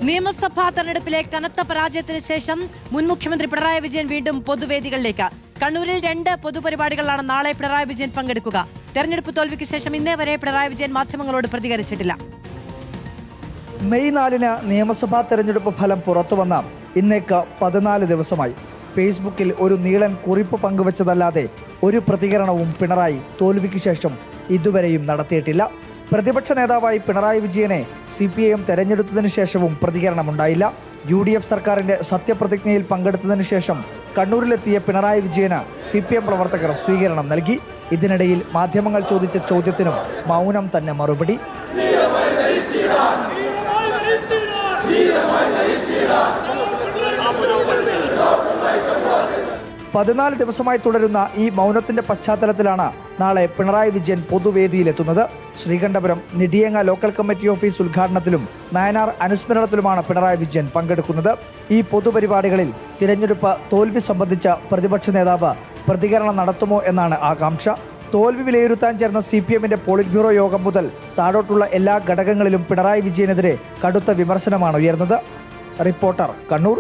നിയമസഭാ തെരഞ്ഞെടുപ്പിലെ കനത്ത പരാജയത്തിന് ശേഷം മുൻ മുഖ്യമന്ത്രി പിണറായി വിജയൻ വീണ്ടും പൊതുവേദികളിലേക്ക്. കണ്ണൂരിൽ 2 പൊതുപരിപാടികളാണ് നാളെ പിണറായി വിജയൻ പങ്കെടുക്കുക. തെരഞ്ഞെടുപ്പ് തോൽവിക്ക് ശേഷം ഇന്നേ വരെ പിണറായി വിജയൻ മാധ്യമങ്ങളോട് പ്രതികരിച്ചിട്ടില്ല. മെയ് 4-ന് നിയമസഭാ തെരഞ്ഞെടുപ്പ് ഫലം പുറത്തുവന്ന ഇന്നേക്ക് 14 ദിവസമായി. ഫേസ്ബുക്കിൽ ഒരു നീളൻ കുറിപ്പ് പങ്കുവച്ചതല്ലാതെ ഒരു പ്രതികരണവും പിണറായി തോൽവിക്ക് ശേഷം ഇതുവരെയും നടത്തിയിട്ടില്ല. പ്രതിപക്ഷ നേതാവായി പിണറായി വിജയനെ CPIM തെരഞ്ഞെടുത്തതിനു ശേഷവും പ്രതികരണമുണ്ടായില്ല. UDF സർക്കാരിന്റെ സത്യപ്രതിജ്ഞയിൽ പങ്കെടുത്തതിനു ശേഷം കണ്ണൂരിലെത്തിയ പിണറായി വിജയന് CPM പ്രവർത്തകർ സ്വീകരണം നൽകി. ഇതിനിടയിൽ മാധ്യമങ്ങൾ ചോദിച്ച ചോദ്യത്തിനും മൗനം തന്നെ മറുപടി. 14 ദിവസമായി തുടരുന്ന ഈ മൗനത്തിന്റെ പശ്ചാത്തലത്തിലാണ് നാളെ പിണറായി വിജയൻ പൊതുവേദിയിലെത്തുന്നത്. Sreekandapuram Nediyanga local committee office ഉദ്ഘാടനത്തിലും നായനാർ അനുസ്മരണത്തിലുമാണ് പിണറായി വിജയൻ പങ്കെടുക്കുന്നത്. ഈ പൊതുപരിപാടികളിൽ തിരഞ്ഞെടുപ്പ് തോൽവി സംബന്ധിച്ച പ്രതിപക്ഷ നേതാവ് പ്രതികരണം നടത്തുമോ എന്നാണ് ആകാംക്ഷ. തോൽവി വിലയിരുത്താൻ ചേർന്ന CPMന്റെ പോളിറ്റ് ബ്യൂറോ യോഗം മുതൽ താഴോട്ടുള്ള എല്ലാ ഘടകങ്ങളിലും പിണറായി വിജയനെതിരെ കടുത്ത വിമർശനമാണ് ഉയർന്നത്. റിപ്പോർട്ടർ, കണ്ണൂർ.